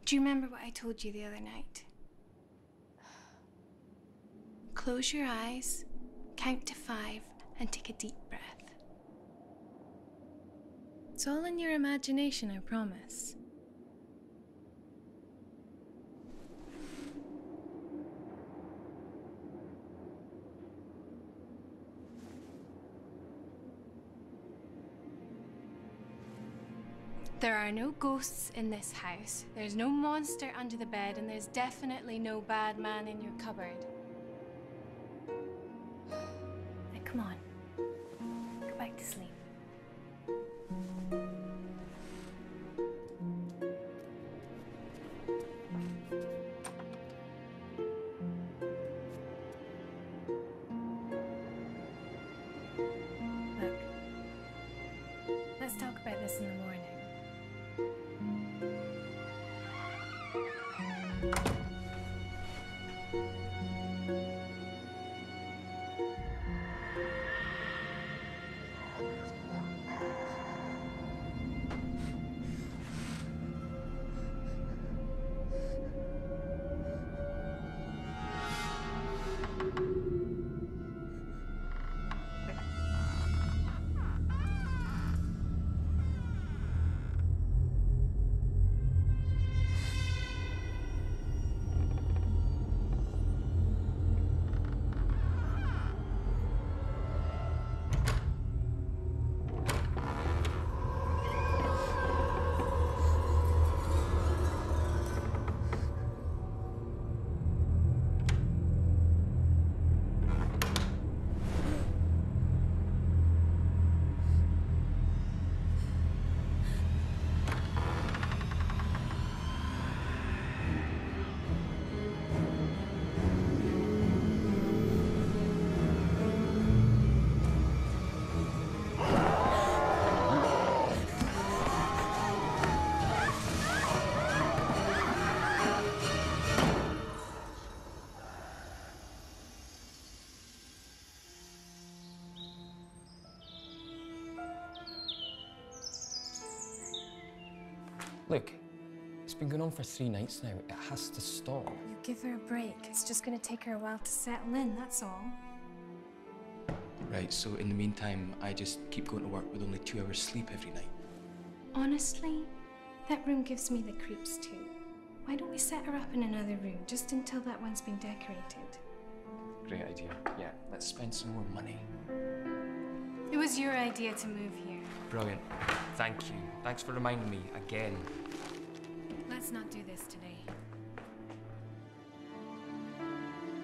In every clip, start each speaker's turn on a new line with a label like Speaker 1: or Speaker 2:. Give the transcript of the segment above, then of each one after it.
Speaker 1: Do you remember what I told you the other night? Close your eyes, count to 5, and take a deep breath. It's all in your imagination, I promise. There are no ghosts in this house. There's no monster under the bed, and there's definitely no bad man in your cupboard. Now, come on. Go back to sleep. Look, let's talk about this in the morning.
Speaker 2: Look, it's been going on for 3 nights now. It has to stop.
Speaker 1: You give her a break. It's just gonna take her a while to settle in, that's all.
Speaker 2: Right, so in the meantime, I just keep going to work with only 2 hours sleep every night.
Speaker 1: Honestly, that room gives me the creeps too. Why don't we set her up in another room, just until that one's been decorated?
Speaker 2: Great idea. Yeah, let's spend some more money.
Speaker 1: It was your idea to move here.
Speaker 2: Brilliant. Thank you. Thanks for reminding me again.
Speaker 1: Let's not do this today.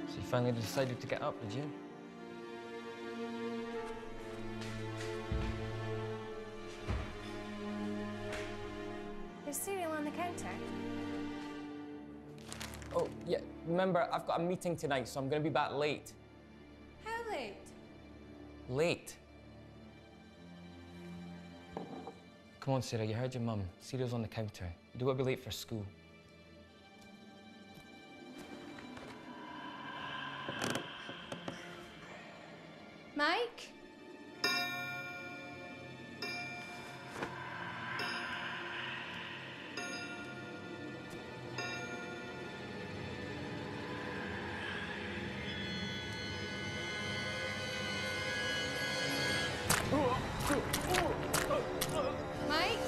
Speaker 2: So you finally decided to get up, did you?
Speaker 1: There's cereal on the counter.
Speaker 2: Oh, yeah. Remember, I've got a meeting tonight, so I'm going to be back late.
Speaker 1: How late?
Speaker 2: Late. Come on, Sarah, you heard your mum. Cereal's on the counter. You don't want to be late for school.
Speaker 1: Mike? Mike?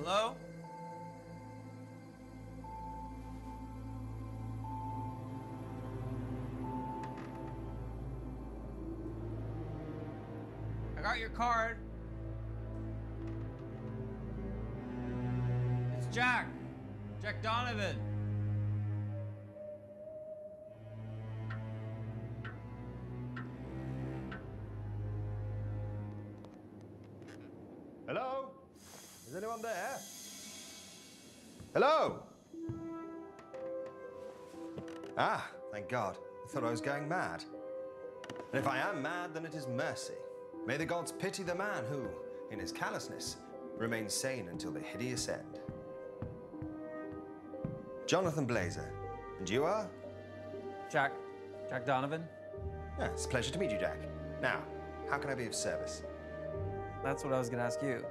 Speaker 3: Hello? I got your card. It's Jack. Jack Donovan.
Speaker 4: Hello? Is anyone there? Hello? Ah, thank God. I thought I was going mad. And if I am mad, then it is mercy. May the gods pity the man who, in his callousness, remains sane until the hideous end. Jonathan Blazer. And you are?
Speaker 3: Jack Donovan.
Speaker 4: Yeah, it's a pleasure to meet you, Jack. Now, how can I be of service?
Speaker 3: That's what I was gonna ask you.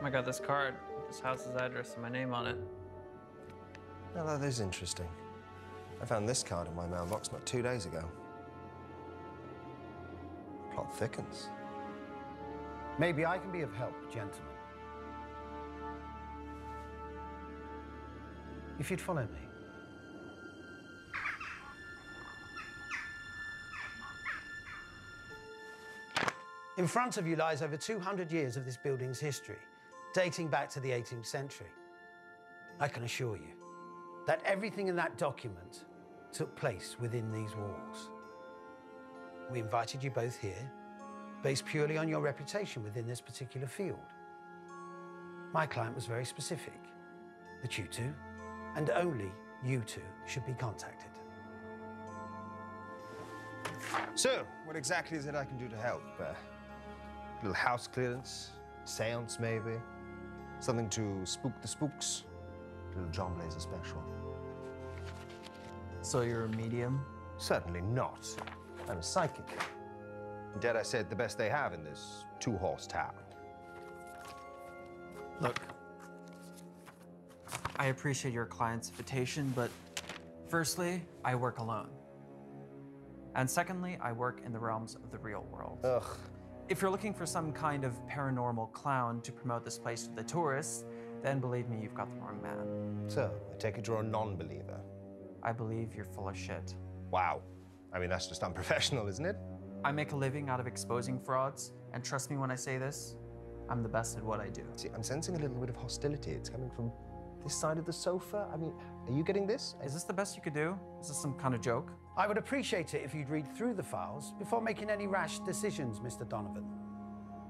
Speaker 3: I got this card with this house's address and my name on it.
Speaker 4: Now, that is interesting. I found this card in my mailbox not 2 days ago. Plot thickens.
Speaker 5: Maybe I can be of help, gentlemen. If you'd follow me. In front of you lies over 200 years of this building's history, dating back to the 18th century. I can assure you that everything in that document took place within these walls. We invited you both here, based purely on your reputation within this particular field. My client was very specific, that you two, and only you two, should be contacted.
Speaker 4: So, what exactly is it I can do to help? A little house clearance, seance maybe, something to spook the spooks, a little John Blazer special.
Speaker 3: So you're a medium?
Speaker 4: Certainly not. I'm a psychic. Dare I say it, the best they have in this two-horse town.
Speaker 3: Look, I appreciate your client's invitation, but firstly, I work alone. And secondly, I work in the realms of the real world.
Speaker 4: Ugh.
Speaker 3: If you're looking for some kind of paranormal clown to promote this place to the tourists, then believe me, you've got the wrong man.
Speaker 4: So, I take it you're a non-believer.
Speaker 3: I believe you're full of shit.
Speaker 4: Wow. I mean, that's just unprofessional, isn't it?
Speaker 3: I make a living out of exposing frauds, and trust me when I say this, I'm the best at what I do.
Speaker 4: See, I'm sensing a little bit of hostility. It's coming from this side of the sofa. I mean, are you getting this?
Speaker 3: Is this the best you could do? Is this some kind of joke?
Speaker 5: I would appreciate it if you'd read through the files before making any rash decisions, Mr. Donovan.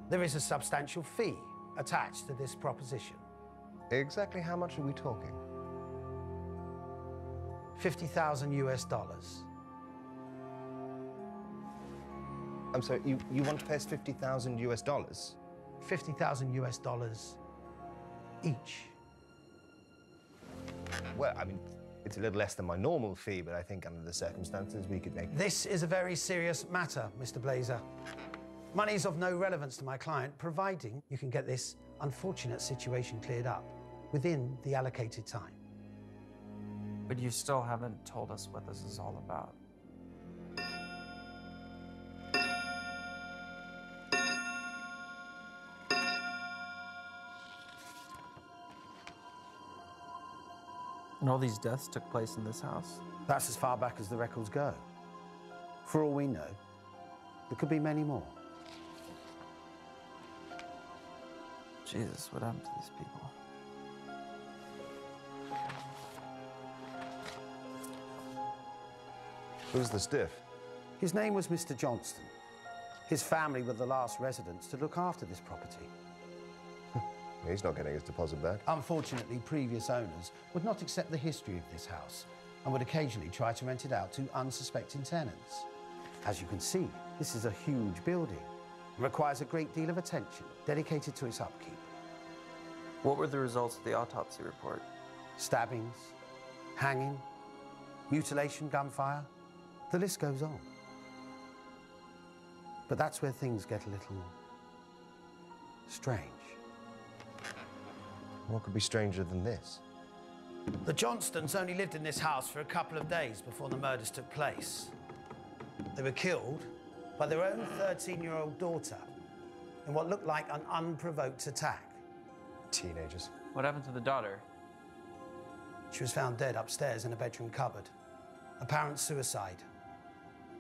Speaker 5: There is a substantial fee attached to this proposition.
Speaker 4: Exactly how much are we talking?
Speaker 5: 50,000 US dollars.
Speaker 4: I'm sorry, you want to pay us 50,000 US dollars?
Speaker 5: 50,000 US dollars each.
Speaker 4: Well, I mean, it's a little less than my normal fee, but I think under the circumstances we could make...
Speaker 5: This is a very serious matter, Mr. Blazer. Money is of no relevance to my client, providing you can get this unfortunate situation cleared up within the allocated time.
Speaker 3: But you still haven't told us what this is all about. And all these deaths took place in this house?
Speaker 5: That's as far back as the records go. For all we know, there could be many more.
Speaker 3: Jesus, what happened to these people?
Speaker 4: Who's the stiff?
Speaker 5: His name was Mr. Johnston. His family were the last residents to look after this property.
Speaker 4: He's not getting his deposit back.
Speaker 5: Unfortunately, previous owners would not accept the history of this house and would occasionally try to rent it out to unsuspecting tenants. As you can see, this is a huge building. It requires a great deal of attention dedicated to its upkeep.
Speaker 3: What were the results of the autopsy report?
Speaker 5: Stabbings, hanging, mutilation, gunfire, the list goes on. But that's where things get a little strange.
Speaker 4: What could be stranger than this?
Speaker 5: The Johnstons only lived in this house for a couple of days before the murders took place. They were killed by their own 13-year-old daughter, in what looked like an unprovoked attack.
Speaker 4: Teenagers.
Speaker 3: What happened to the daughter?
Speaker 5: She was found dead upstairs in a bedroom cupboard. Apparent suicide.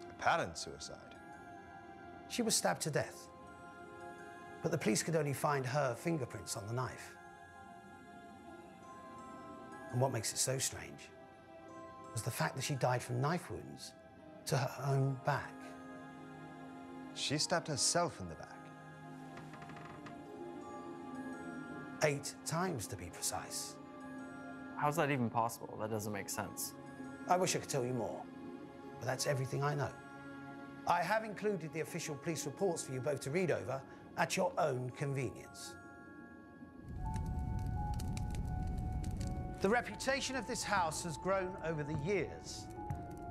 Speaker 4: Apparent suicide.
Speaker 5: She was stabbed to death. But the police could only find her fingerprints on the knife. And what makes it so strange was the fact that she died from knife wounds to her own back.
Speaker 4: She stabbed herself in the back.
Speaker 5: 8 times, to be precise.
Speaker 3: How's that even possible? That doesn't make sense.
Speaker 5: I wish I could tell you more, but that's everything I know. I have included the official police reports for you both to read over at your own convenience. The reputation of this house has grown over the years.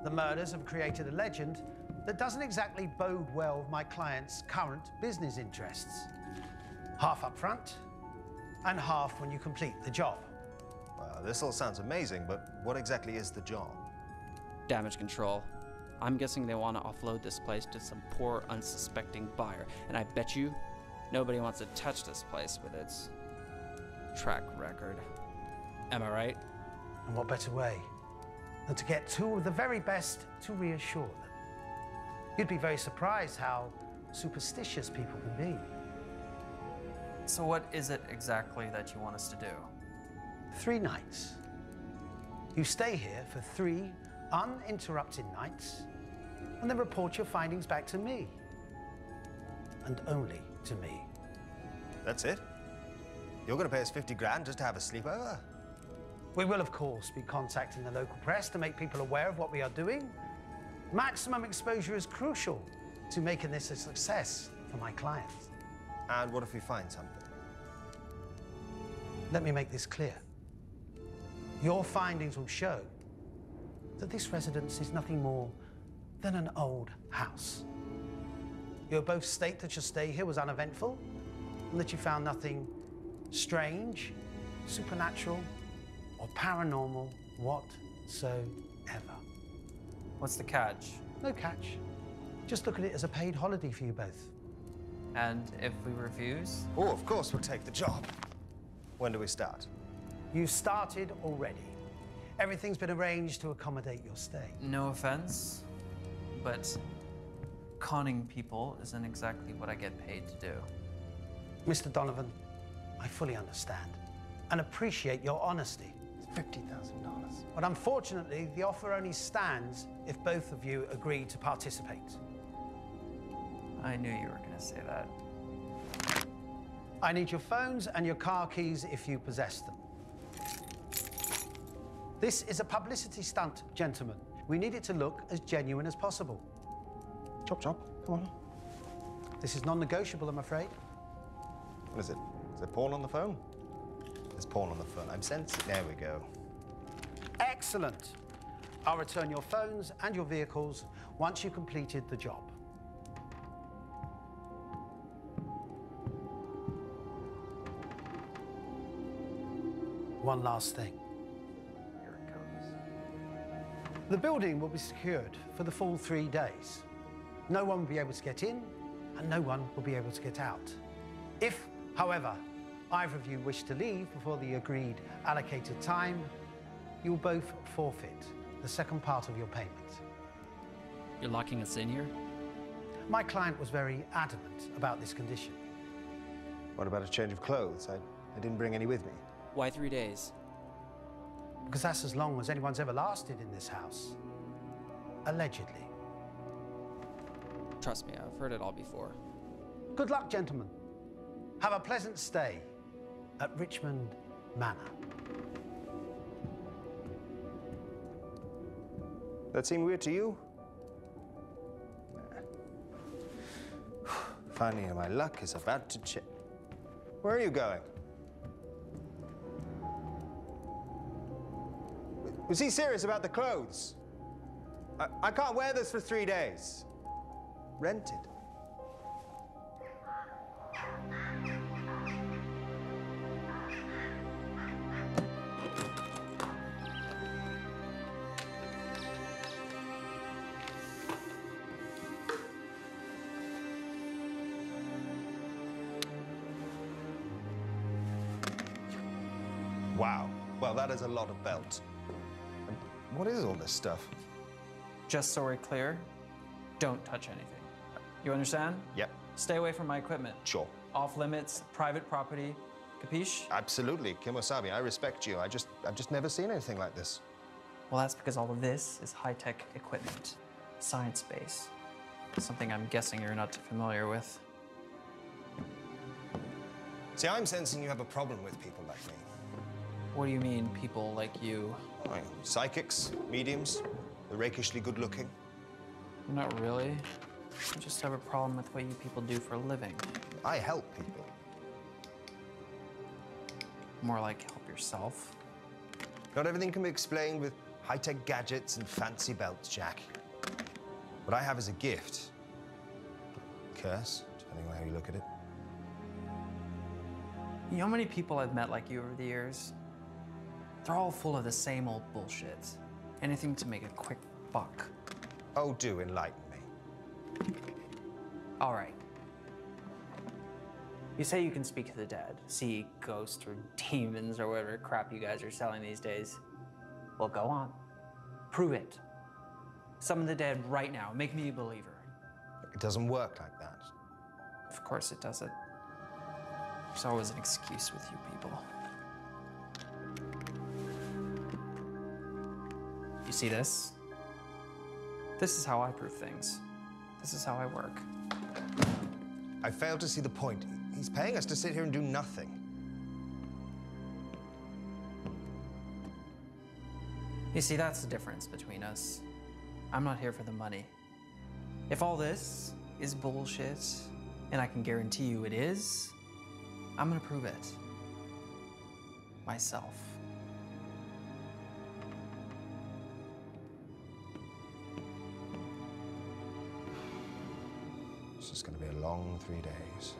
Speaker 5: The murders have created a legend that doesn't exactly bode well with my client's current business interests. Half up front, and half when you complete the job.
Speaker 4: Well, this all sounds amazing, but what exactly is the job?
Speaker 6: Damage control. I'm guessing they want to offload this place to some poor, unsuspecting buyer, and I bet you nobody wants to touch this place with its track record. Am I right?
Speaker 5: And what better way than to get 2 of the very best to reassure them? You'd be very surprised how superstitious people can be.
Speaker 3: So what is it exactly that you want us to do?
Speaker 5: 3 nights. You stay here for 3 uninterrupted nights, and then report your findings back to me. And only to me.
Speaker 4: That's it? You're gonna pay us 50 grand just to have a sleepover?
Speaker 5: We will, of course, be contacting the local press to make people aware of what we are doing. Maximum exposure is crucial to making this a success for my clients.
Speaker 4: And what if we find something?
Speaker 5: Let me make this clear. Your findings will show that this residence is nothing more than an old house. You'll both state that your stay here was uneventful and that you found nothing strange, supernatural, or paranormal whatsoever.
Speaker 3: What's the catch?
Speaker 5: No catch. Just look at it as a paid holiday for you both.
Speaker 3: And if we refuse?
Speaker 4: Oh, of course we'll take the job. When do we start?
Speaker 5: You started already. Everything's been arranged to accommodate your stay.
Speaker 3: No offense, but conning people isn't exactly what I get paid to do.
Speaker 5: Mr. Donovan, I fully understand and appreciate your honesty. It's $50,000. But unfortunately, the offer only stands if both of you agree to participate.
Speaker 3: I knew you were going to say that.
Speaker 5: I need your phones and your car keys if you possess them. This is a publicity stunt, gentlemen. We need it to look as genuine as possible.
Speaker 4: Chop, chop, come on.
Speaker 5: This is non-negotiable, I'm afraid.
Speaker 4: What is it? Is there porn on the phone? There's porn on the phone. I'm sensing. There we go.
Speaker 5: Excellent. I'll return your phones and your vehicles once you've completed the job. One last thing.
Speaker 3: Here it comes.
Speaker 5: The building will be secured for the full 3 days. No one will be able to get in, and no one will be able to get out. If, however, either of you wish to leave before the agreed allocated time, you will both forfeit the second part of your payment.
Speaker 6: You're locking us in here?
Speaker 5: My client was very adamant about this condition.
Speaker 4: What about a change of clothes? I didn't bring any with me.
Speaker 6: Why 3 days?
Speaker 5: Because that's as long as anyone's ever lasted in this house. Allegedly.
Speaker 6: Trust me, I've heard it all before.
Speaker 5: Good luck, gentlemen. Have a pleasant stay at Richmond Manor.
Speaker 4: That seem weird to you? Finally, my luck is about to change. Where are you going? Was he serious about the clothes? I can't wear this for 3 days. Rented. Wow. Well, that is a lot of belt. And what is all this stuff?
Speaker 3: Just so we're clear, don't touch anything. You understand?
Speaker 4: Yep,
Speaker 3: Stay away from my equipment.
Speaker 4: sure.
Speaker 3: Off limits, private property. Capiche?
Speaker 4: Absolutely, Kimosabi, I respect you. I've just never seen anything like this.
Speaker 3: Well, that's because all of this is high-tech equipment. Science base. Something I'm guessing you're not familiar with.
Speaker 4: See, I'm sensing you have a problem with people like me.
Speaker 3: What do you mean, people like you?
Speaker 4: Right. Psychics, mediums, the rakishly good-looking.
Speaker 3: Not really. I just have a problem with what you people do for a living.
Speaker 4: I help people.
Speaker 3: More like help yourself.
Speaker 4: Not everything can be explained with high-tech gadgets and fancy belts, Jack. What I have is a gift. Curse, depending on how you look at it.
Speaker 3: You know how many people I've met like you over the years? They're all full of the same old bullshit. Anything to make a quick buck.
Speaker 4: Oh, do enlighten me.
Speaker 3: All right. You say you can speak to the dead, see ghosts or demons or whatever crap you guys are selling these days. Well, go on. Prove it. Summon the dead right now. Make me a believer.
Speaker 4: It doesn't work like that.
Speaker 3: Of course it doesn't. There's always an excuse with you people. You see this? This is how I prove things. This is how I work.
Speaker 4: I fail to see the point. He's paying us to sit here and do nothing.
Speaker 3: You see, that's the difference between us. I'm not here for the money. If all this is bullshit, and I can guarantee you it is, I'm gonna prove it. Myself.
Speaker 4: This is going to be a long 3 days.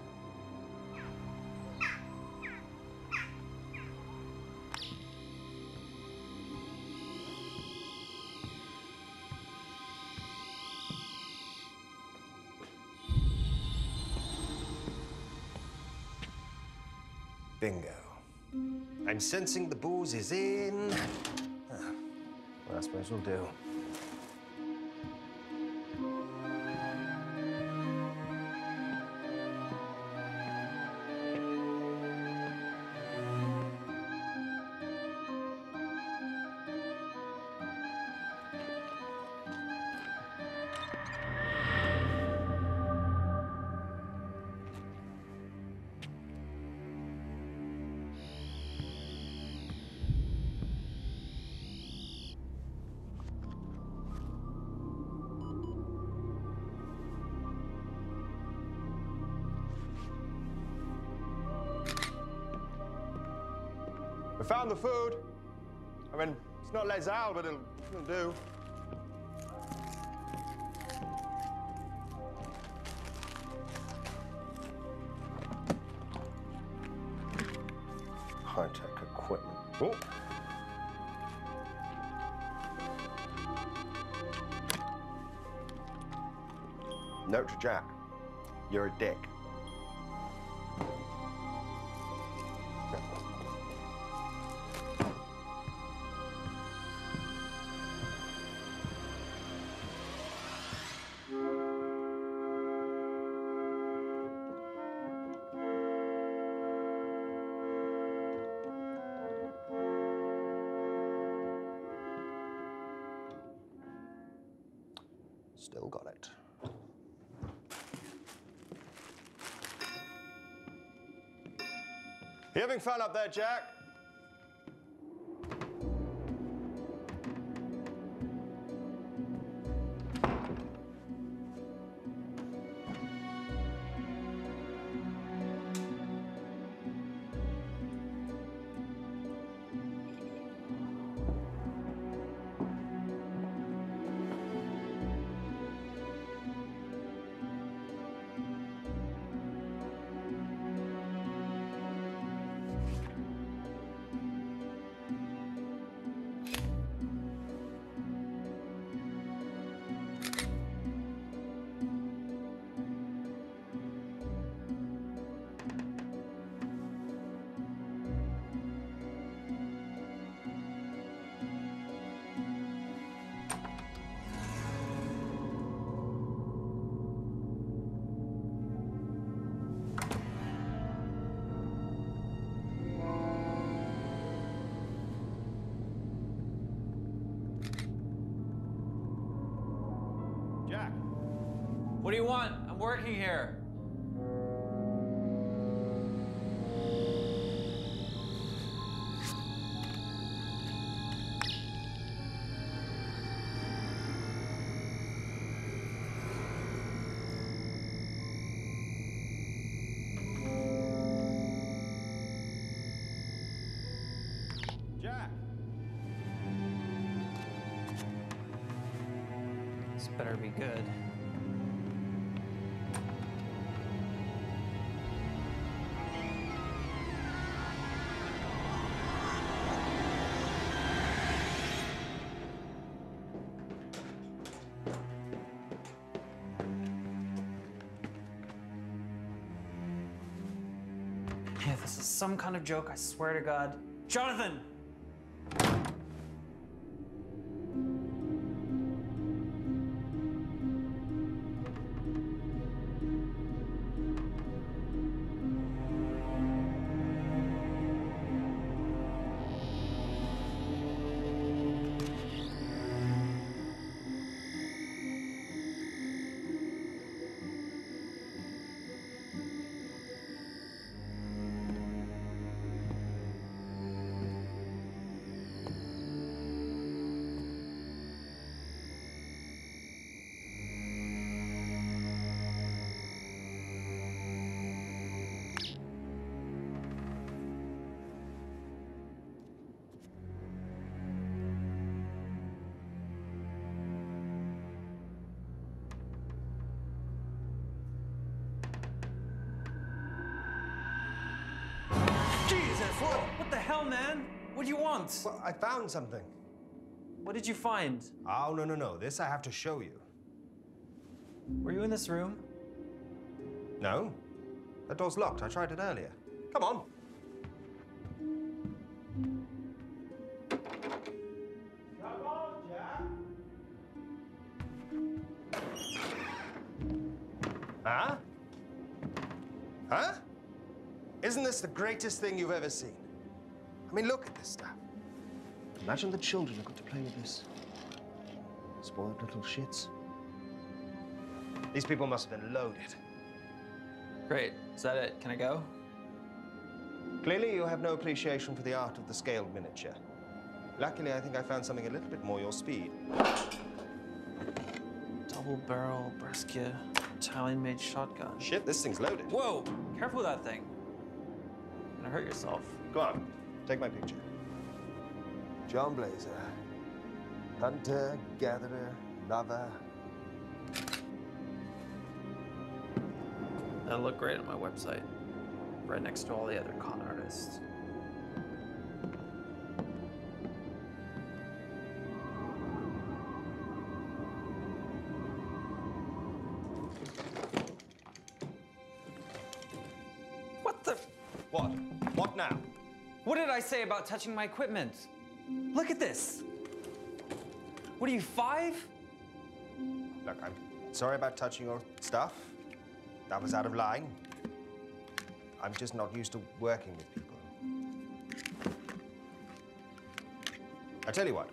Speaker 4: Bingo. I'm sensing the booze is in. Well, I suppose we'll do.
Speaker 7: We found the food. I mean, it's not Les Al, but it'll do.
Speaker 4: High-tech equipment. Oh. Note to Jack. You're a dick. Still got it.
Speaker 7: You having fun up there, Jack?
Speaker 6: What do you want? I'm working here.
Speaker 4: Jack!
Speaker 3: This better be good. If this is some kind of joke, I swear to God. Jonathan! Jesus! What the hell, man? What do you want?
Speaker 4: Well, I found something.
Speaker 3: What did you find?
Speaker 4: Oh, no. This I have to show you.
Speaker 3: Were you in this room?
Speaker 4: No. That door's locked. I tried it earlier. Come on. Come on, Jack. Huh? Huh? Isn't this the greatest thing you've ever seen? I mean, look at this stuff. Imagine the children who got to play with this. Spoiled little shits. These people must have been loaded.
Speaker 3: Great. Is that it? Can I go?
Speaker 4: Clearly, you have no appreciation for the art of the scaled miniature. Luckily, I think I found something a little bit more your speed.
Speaker 3: Double barrel Brescia Italian-made shotgun.
Speaker 4: Shit, this thing's loaded.
Speaker 3: Whoa! Careful with that thing. You're gonna hurt yourself.
Speaker 4: Go on, take my picture. John Blazer. Hunter, gatherer, lover.
Speaker 3: That'll look great on my website. Right next to all the other con artists. What the?
Speaker 4: What? What now?
Speaker 3: What did I say about touching my equipment? Look at this. What are you, 5?
Speaker 4: Look, I'm sorry about touching your stuff. That was out of line. I'm just not used to working with people. I tell you what,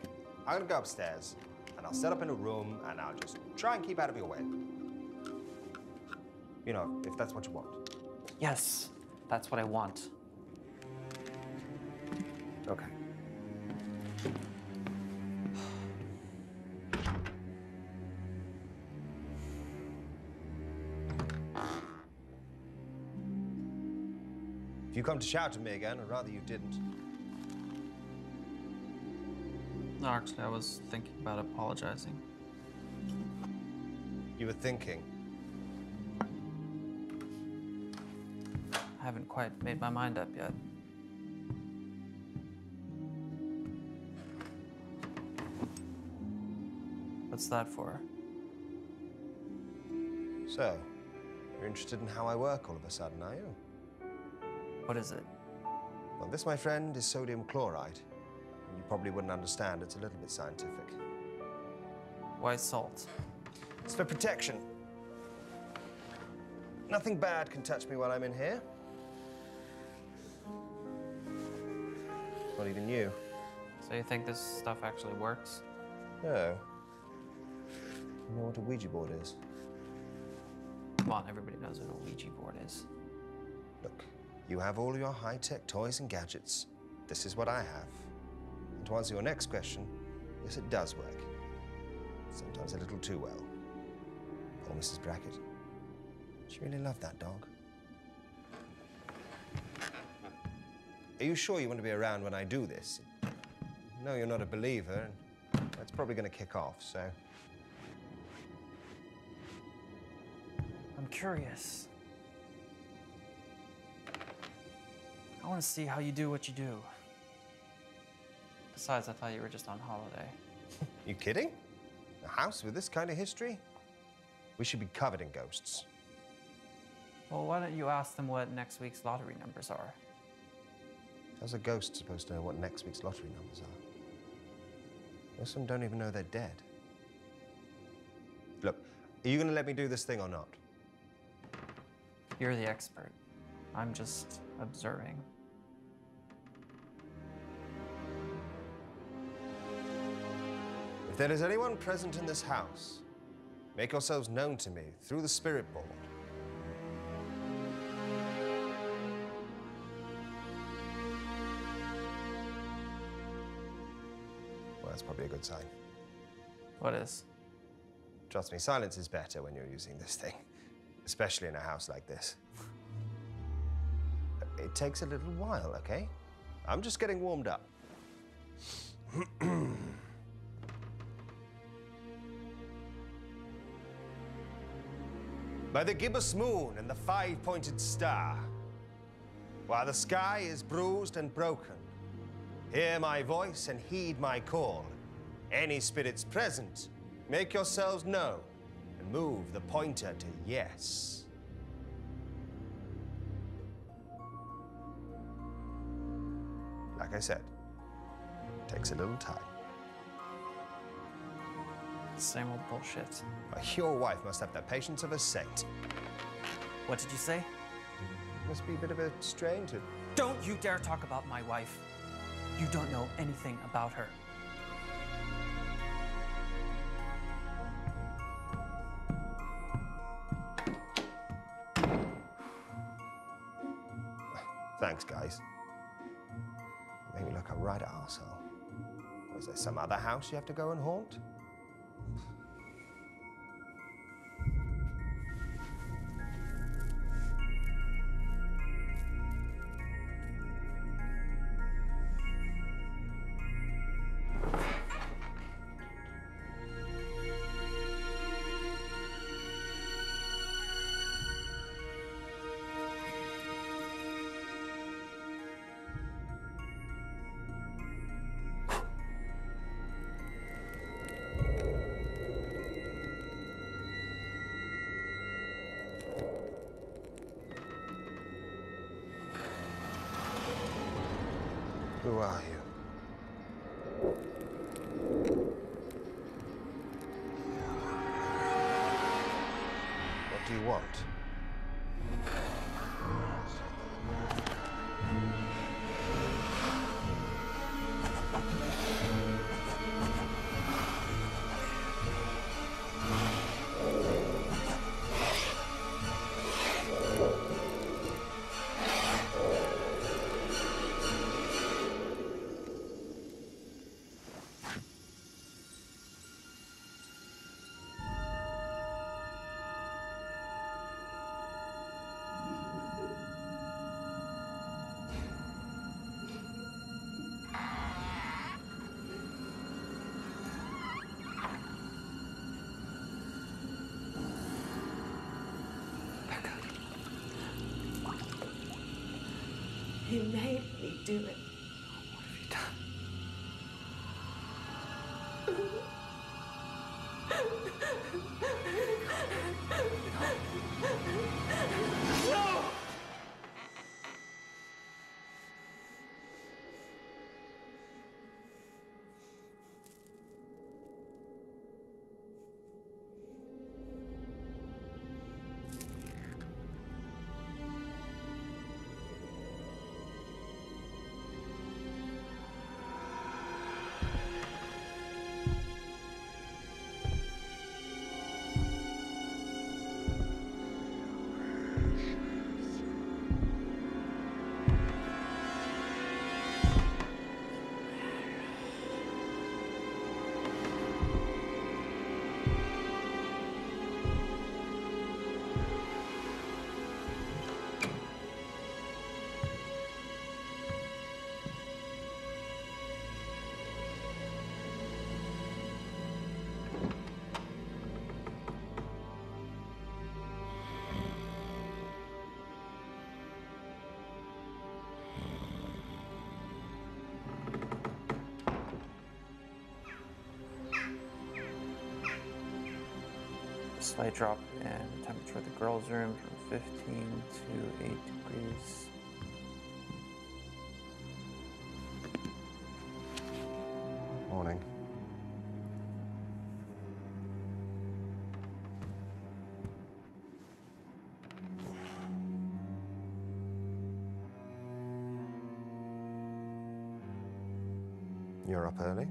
Speaker 4: I'm gonna go upstairs and I'll set up in a room and I'll just try and keep out of your way. You know, if that's what you want.
Speaker 3: Yes, that's what I want.
Speaker 4: Okay. If you come to shout at me again, I'd rather you didn't.
Speaker 3: No, actually, I was thinking about apologizing.
Speaker 4: You were thinking.
Speaker 3: I haven't quite made my mind up yet. What's that for?
Speaker 4: So, you're interested in how I work all of a sudden, are you?
Speaker 3: What is it?
Speaker 4: Well, this, my friend, is sodium chloride. You probably wouldn't understand. It's a little bit scientific.
Speaker 3: Why salt?
Speaker 4: It's for protection. Nothing bad can touch me while I'm in here. Not even you.
Speaker 3: So you think this stuff actually works?
Speaker 4: No. You know what a Ouija board is?
Speaker 3: Come on, everybody knows what a Ouija board is.
Speaker 4: Look, you have all your high-tech toys and gadgets. This is what I have. And to answer your next question, yes, it does work. Sometimes a little too well. Poor Mrs. Brackett. She really loved that dog. Are you sure you want to be around when I do this? No, you're not a believer, and that's probably going to kick off, so...
Speaker 3: I'm curious. I want to see how you do what you do. Besides, I thought you were just on holiday.
Speaker 4: You kidding? A house with this kind of history? We should be covered in ghosts.
Speaker 3: Well, why don't you ask them what next week's lottery numbers are?
Speaker 4: How's a ghost supposed to know what next week's lottery numbers are? Most of them don't even know they're dead. Look, are you going to let me do this thing or not?
Speaker 3: You're the expert. I'm just observing.
Speaker 4: If there is anyone present in this house, make yourselves known to me through the spirit board. Well, that's probably a good sign.
Speaker 3: What is?
Speaker 4: Trust me, silence is better when you're using this thing, especially in a house like this. It takes a little while, okay? I'm just getting warmed up. By the gibbous moon and the five-pointed star, while the sky is bruised and broken, hear my voice and heed my call. Any spirits present, make yourselves known and move the pointer to yes. Like I said, it takes a little time.
Speaker 3: Same old bullshit.
Speaker 4: Your wife must have the patience of a saint.
Speaker 3: What did you say?
Speaker 4: Must be a bit of a strain to...
Speaker 3: Don't you dare talk about my wife. You don't know anything about her.
Speaker 4: Thanks, guys. You make me look a right arsehole. Is there some other house you have to go and haunt? Who are you? What do you want?
Speaker 8: You made me do it.
Speaker 3: What have you done?
Speaker 8: No!
Speaker 6: Slight drop in the temperature of the girls' room from 15 to 8 degrees.
Speaker 4: Morning. You're up early?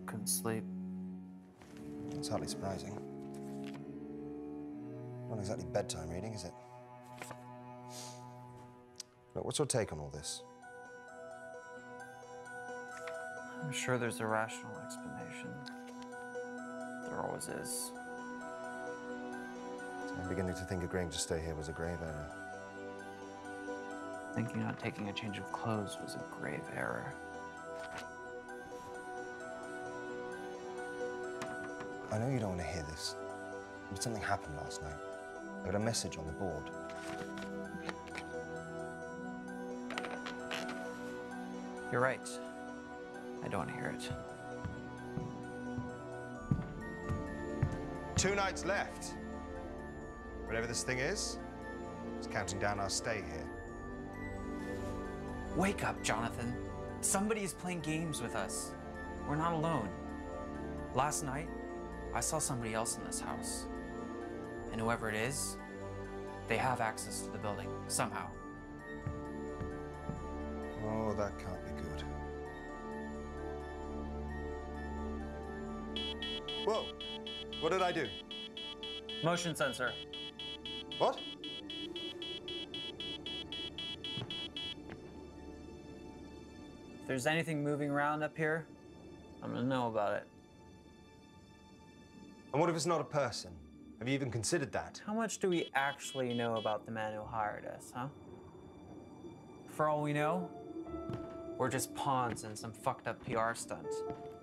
Speaker 6: Couldn't sleep.
Speaker 4: It's hardly surprising. Not exactly bedtime reading, is it? Look, what's your take on all this?
Speaker 6: I'm sure there's a rational explanation. There always is.
Speaker 4: I'm beginning to think agreeing to stay here was a grave error.
Speaker 6: Thinking not taking a change of clothes was a grave error.
Speaker 4: I know you don't want to hear this, but something happened last night. I got a message on the board.
Speaker 6: You're right. I don't want to hear it.
Speaker 4: 2 nights left. Whatever this thing is, it's counting down our stay here.
Speaker 6: Wake up, Jonathan. Somebody is playing games with us. We're not alone. Last night, I saw somebody else in this house. And whoever it is, they have access to the building, somehow.
Speaker 4: Oh, that can't be good. Whoa! What did I do?
Speaker 6: Motion sensor.
Speaker 4: What?
Speaker 6: If there's anything moving around up here, I'm gonna know about it.
Speaker 4: And what if it's not a person? Have you even considered that?
Speaker 6: How much do we actually know about the man who hired us, huh? For all we know, we're just pawns in some fucked up PR stunt.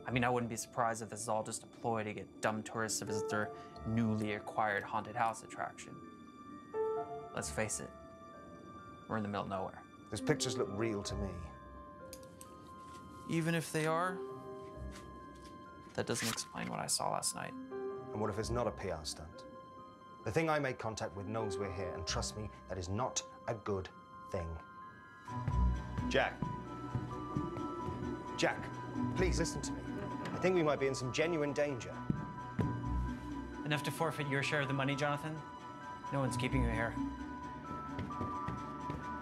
Speaker 6: I mean, I wouldn't be surprised if this is all just a ploy to get dumb tourists to visit their newly acquired haunted house attraction. Let's face it, we're in the middle of nowhere.
Speaker 4: Those pictures look real to me.
Speaker 6: Even if they are, that doesn't explain what I saw last night.
Speaker 4: And what if it's not a PR stunt? The thing I made contact with knows we're here, and trust me, that is not a good thing. Jack. Jack, please listen to me. I think we might be in some genuine danger.
Speaker 3: Enough to forfeit your share of the money, Jonathan? No one's keeping you here.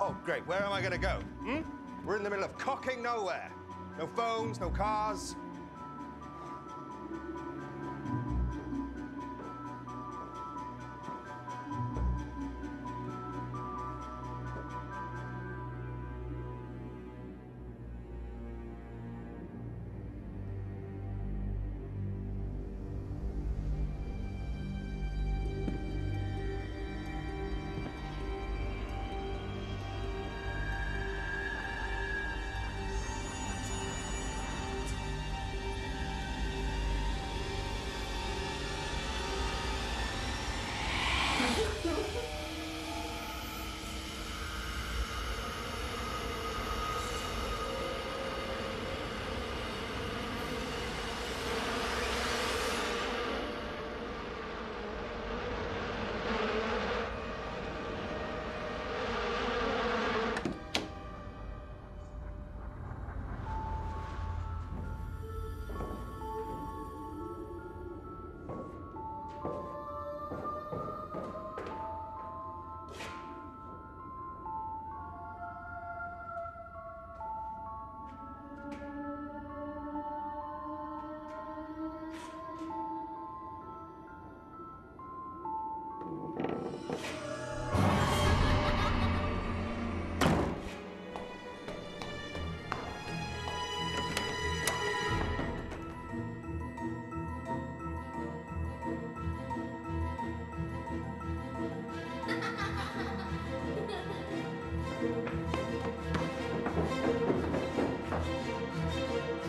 Speaker 4: Oh, great. Where am I going to go? We're in the middle of cocking nowhere. No phones, no cars.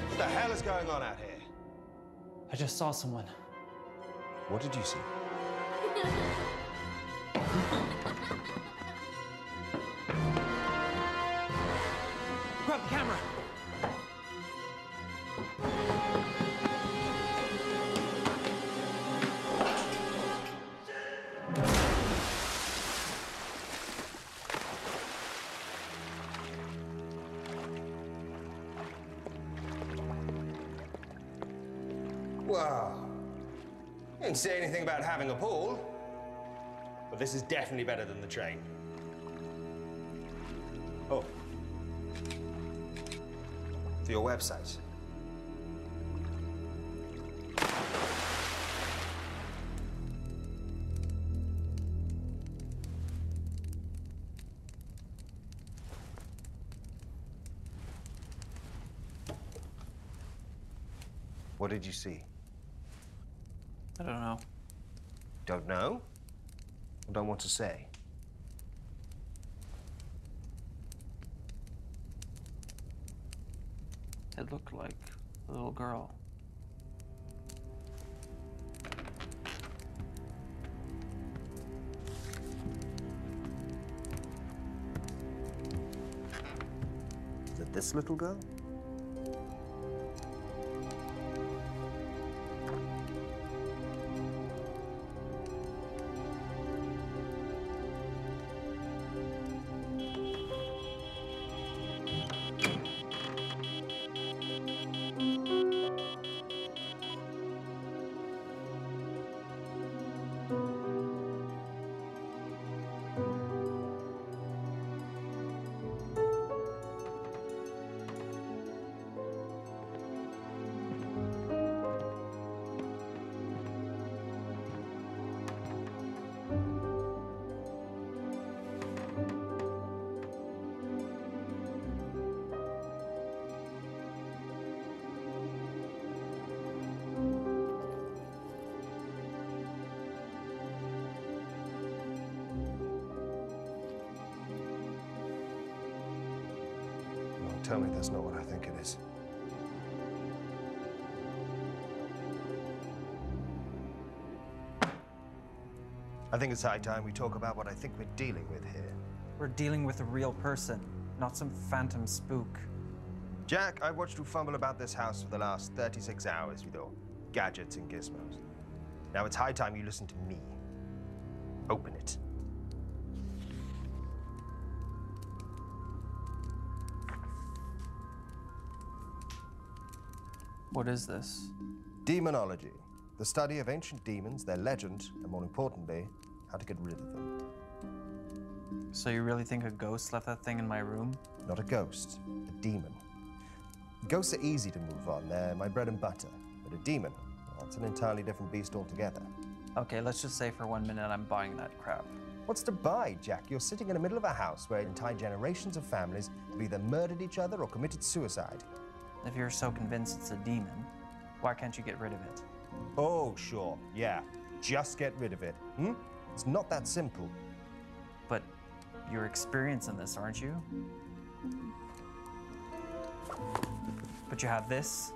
Speaker 4: What the hell is going on out here?
Speaker 3: I just saw someone.
Speaker 4: What did you see?
Speaker 3: Grab the camera.
Speaker 4: Wow. You didn't say anything about having a pool. But this is definitely better than the train. Oh. For your website. What did you see?
Speaker 3: I don't know.
Speaker 4: Don't know? Or don't want to say?
Speaker 3: It looked like a little girl.
Speaker 4: Is it this little girl? Tell me that's not what I think it is. I think it's high time we talk about what I think we're dealing with here.
Speaker 3: We're dealing with a real person, not some phantom spook.
Speaker 4: Jack, I've watched you fumble about this house for the last 36 hours with your gadgets and gizmos. Now it's high time you listen to me. Open it.
Speaker 3: What is this?
Speaker 4: Demonology. The study of ancient demons, their legend, and more importantly, how to get rid of them.
Speaker 3: So you really think a ghost left that thing in my room?
Speaker 4: Not a ghost, a demon. Ghosts are easy to move on. They're my bread and butter. But a demon, well, that's an entirely different beast altogether.
Speaker 3: Okay, let's just say for 1 minute I'm buying that crap.
Speaker 4: What's to buy, Jack? You're sitting in the middle of a house where entire generations of families have either murdered each other or committed suicide.
Speaker 3: If you're so convinced it's a demon, why can't you get rid of it?
Speaker 4: Oh, sure, yeah. Just get rid of it. It's not that simple.
Speaker 3: But you're experienced in this, aren't you? But you have this?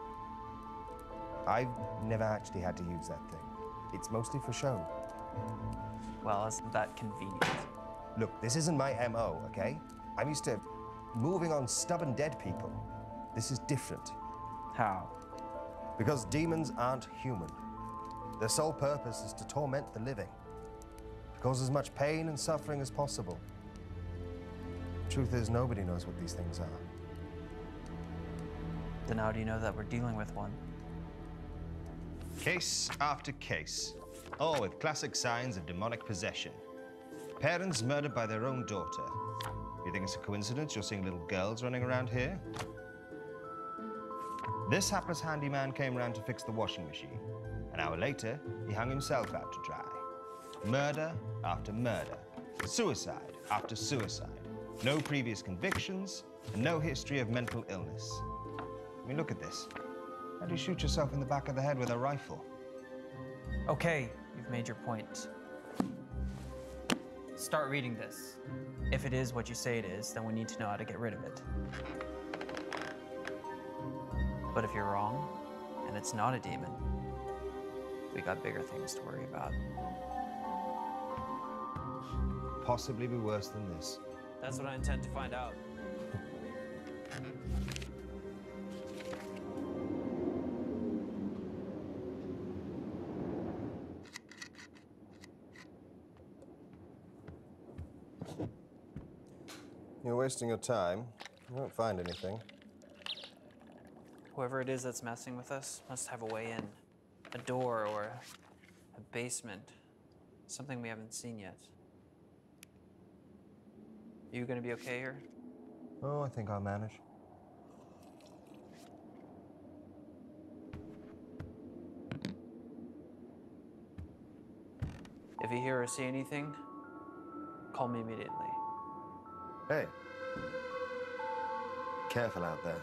Speaker 4: I've never actually had to use that thing. It's mostly for show.
Speaker 3: Well, isn't that convenient?
Speaker 4: Look, this isn't my MO, okay? I'm used to moving on stubborn dead people. This is different.
Speaker 3: How?
Speaker 4: Because demons aren't human. Their sole purpose is to torment the living, to cause as much pain and suffering as possible. The truth is, nobody knows what these things are.
Speaker 3: Then how do you know that we're dealing with one?
Speaker 4: Case after case, all with classic signs of demonic possession. Parents murdered by their own daughter. You think it's a coincidence you're seeing little girls running around here? This hapless handyman came around to fix the washing machine. An hour later, he hung himself out to dry. Murder after murder. Suicide after suicide. No previous convictions, and no history of mental illness. I mean, look at this. How do you shoot yourself in the back of the head with a rifle?
Speaker 3: Okay, you've made your point. Start reading this. If it is what you say it is, then we need to know how to get rid of it. But if you're wrong, and it's not a demon, we got bigger things to worry about.
Speaker 4: Possibly be worse than this.
Speaker 3: That's what I intend to find out.
Speaker 4: You're wasting your time. You won't find anything.
Speaker 3: Whoever it is that's messing with us must have a way in. A door or a basement. Something we haven't seen yet. You gonna be okay here?
Speaker 4: Oh, I think I'll manage.
Speaker 3: If you hear or see anything, call me immediately.
Speaker 4: Hey. Careful out there.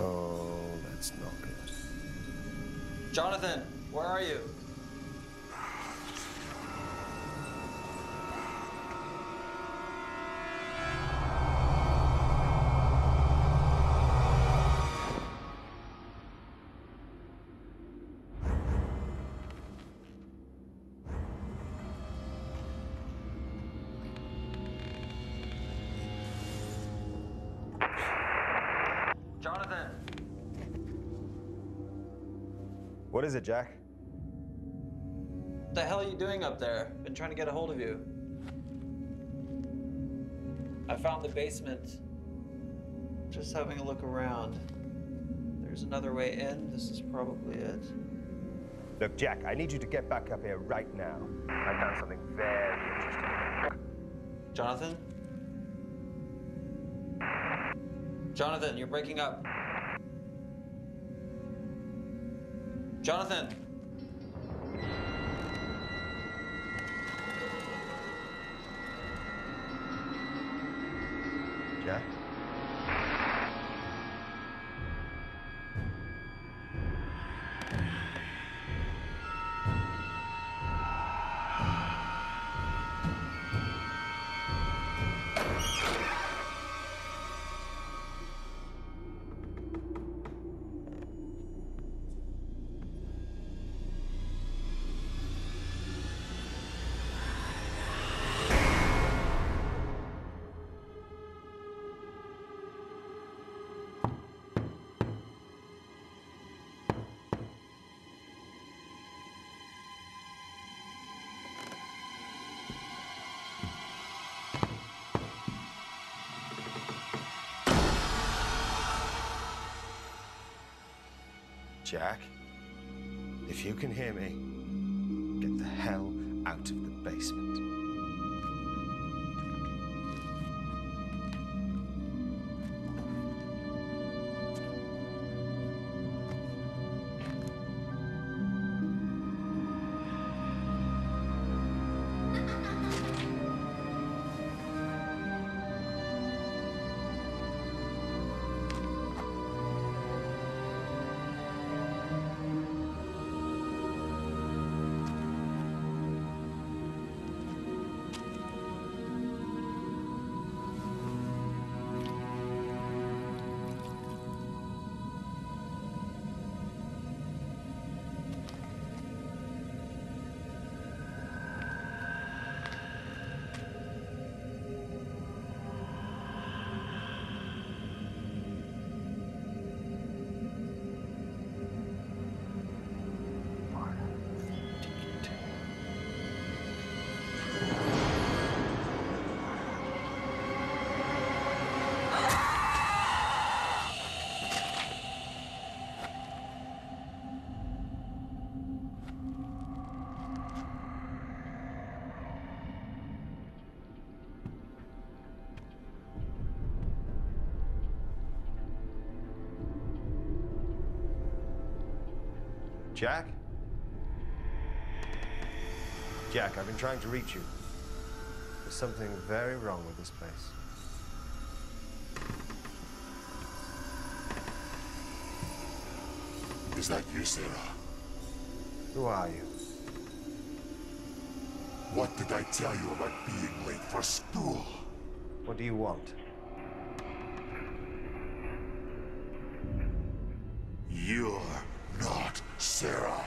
Speaker 4: Oh, that's not good.
Speaker 3: Jonathan, where are you? Jonathan!
Speaker 4: What is it, Jack?
Speaker 3: What the hell are you doing up there? Been trying to get a hold of you. I found the basement. Just having a look around. There's another way in. This is probably it.
Speaker 4: Look, Jack, I need you to get back up here right now. I found something very interesting.
Speaker 3: Jonathan? Jonathan, you're breaking up. Jonathan!
Speaker 4: Jack? Jack, if you can hear me, get the hell out of the basement. Jack? Jack, I've been trying to reach you. There's something very wrong with this place.
Speaker 9: Is that you, Sarah?
Speaker 4: Who are you?
Speaker 9: What did I tell you about being late for school?
Speaker 4: What do you want?
Speaker 9: You're not Sarah.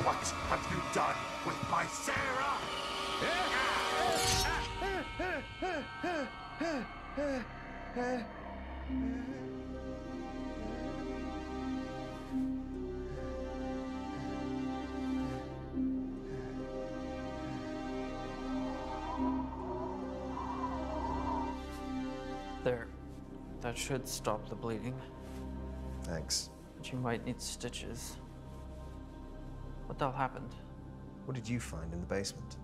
Speaker 9: What have you done with my Sarah?
Speaker 3: There. That should stop the bleeding.
Speaker 4: Thanks.
Speaker 3: But you might need stitches. What the hell happened?
Speaker 4: What did you find in the basement?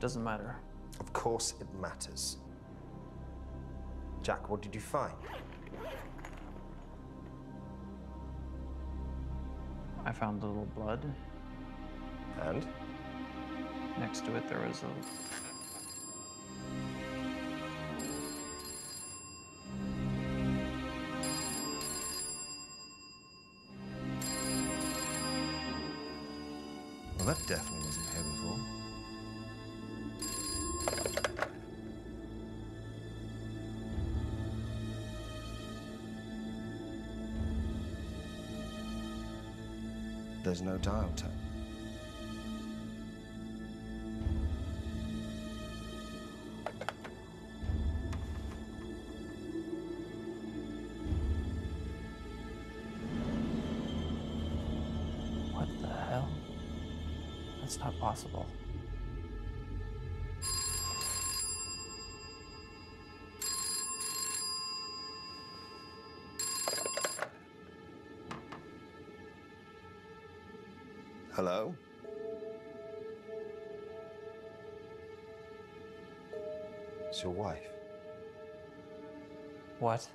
Speaker 3: Doesn't matter.
Speaker 4: Of course it matters. Jack, what did you find?
Speaker 3: I found a little blood.
Speaker 4: And?
Speaker 3: Next to it, there was a...
Speaker 4: Well, that definitely wasn't here before. There's no dial tone.
Speaker 3: What the hell? That's not possible.
Speaker 4: Hello? It's your wife.
Speaker 3: What?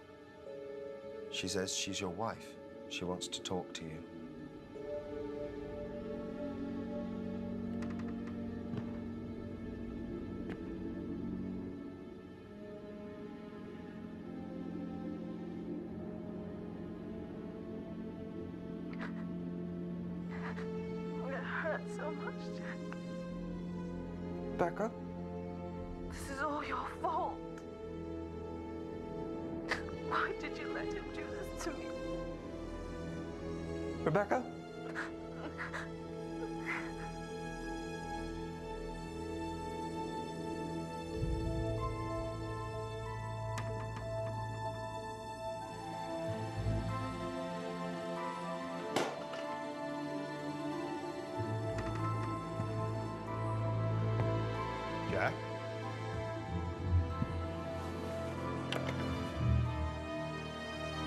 Speaker 4: She says she's your wife. She wants to talk to you.
Speaker 8: It hurts so much, Jack.
Speaker 3: Becca?
Speaker 8: This is all your fault. Why did you let him do this to me?
Speaker 3: Rebecca?
Speaker 4: Jack?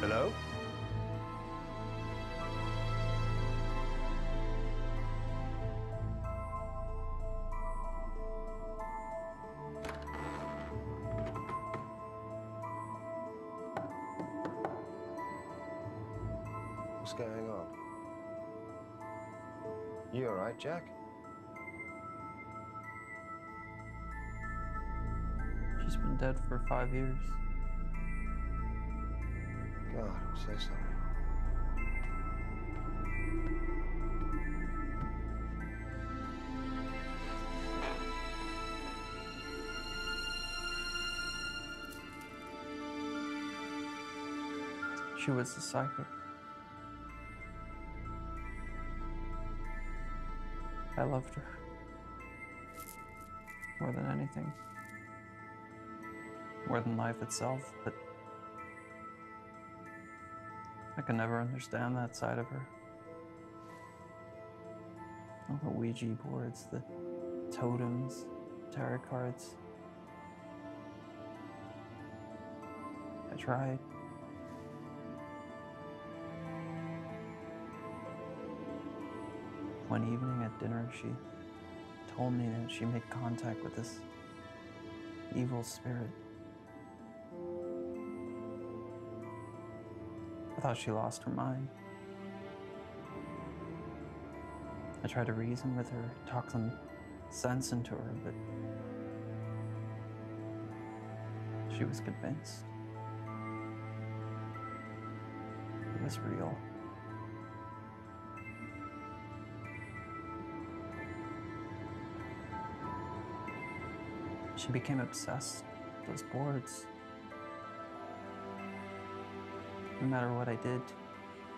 Speaker 4: Hello? What's going on? You all right, Jack?
Speaker 3: She's been dead for 5 years.
Speaker 4: God, I'm so sorry.
Speaker 3: She was the psychic. I loved her. More than anything. More than life itself, but I could never understand that side of her. All the Ouija boards, the totems, tarot cards. I tried. One evening at dinner, she told me that she made contact with this evil spirit. I thought she lost her mind. I tried to reason with her, talk some sense into her, but she was convinced. It was real. She became obsessed with those boards. No matter what I did,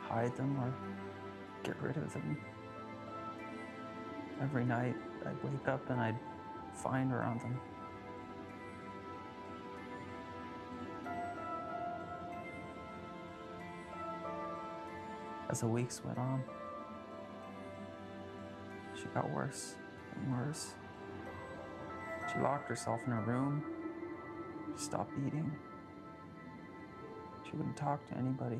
Speaker 3: hide them or get rid of them. Every night, I'd wake up and I'd find her on them. As the weeks went on, she got worse and worse. She locked herself in her room. She stopped eating. She wouldn't talk to anybody.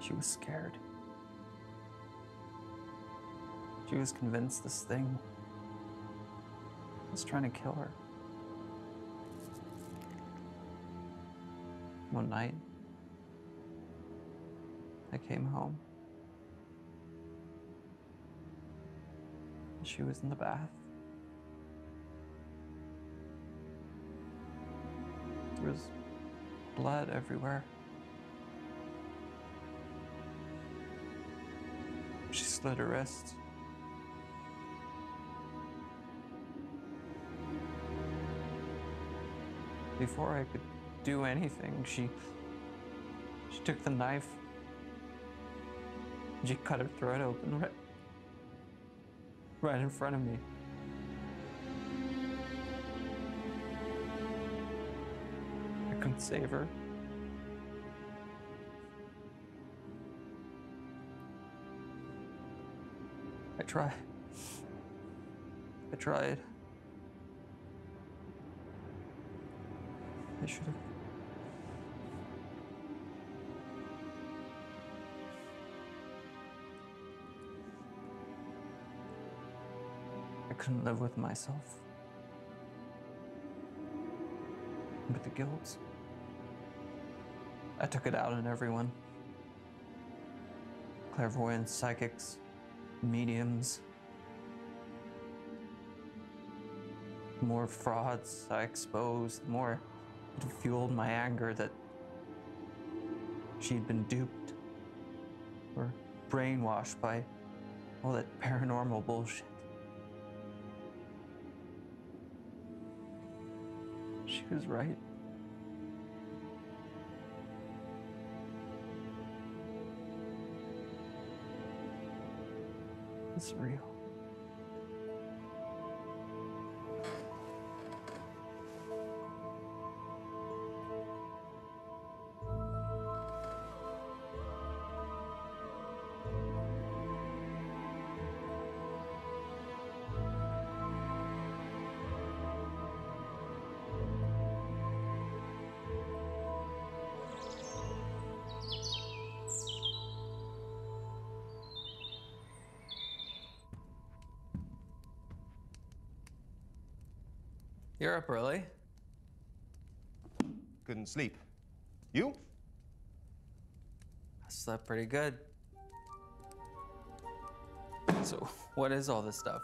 Speaker 3: She was scared. She was convinced this thing was trying to kill her. One night, I came home. She was in the bath. There was blood everywhere. She slit her wrists. Before I could do anything, she took the knife. She cut her throat open right in front of me. I couldn't save her. I tried. I should have. I couldn't live with myself. With the guilt. I took it out on everyone. Clairvoyants, psychics, mediums. The more frauds I exposed, the more it fueled my anger that she'd been duped or brainwashed by all that paranormal bullshit. She was right. It's real. You're up early.
Speaker 4: Couldn't sleep. You?
Speaker 3: I slept pretty good. So, what is all this stuff?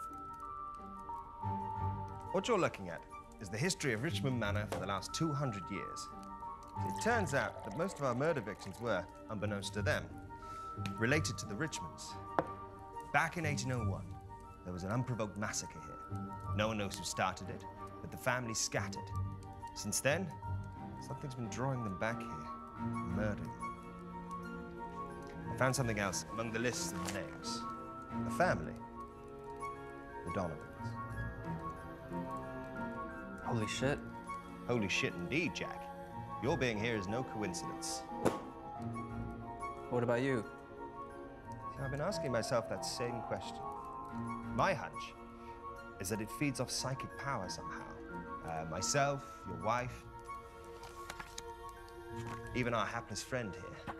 Speaker 4: What you're looking at is the history of Richmond Manor for the last 200 years. It turns out that most of our murder victims were, unbeknownst to them, related to the Richmonds. Back in 1801, there was an unprovoked massacre here. No one knows who started it, but the family scattered. Since then, something's been drawing them back here, murdering them. I found something else among the lists of names. A family. The Donovans.
Speaker 3: Holy shit.
Speaker 4: Holy shit indeed, Jack. Your being here is no coincidence.
Speaker 3: What about you?
Speaker 4: I've been asking myself that same question. My hunch is that it feeds off psychic power somehow. Myself, your wife, even our hapless friend here.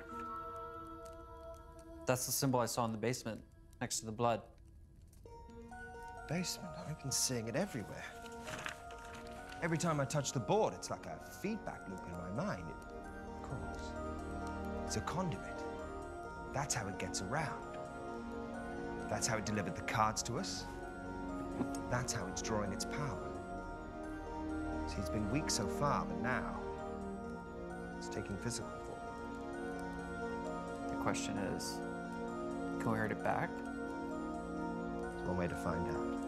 Speaker 3: That's the symbol I saw in the basement, next to the blood.
Speaker 4: Basement, I've been seeing it everywhere. Every time I touch the board, it's like a feedback loop in my mind. Of course, it's a conduit. That's how it gets around. That's how it delivered the cards to us. That's how it's drawing its power. See, it's been weak so far, but now it's taking physical form.
Speaker 3: The question is, can we hurt it back?
Speaker 4: There's one way to find out.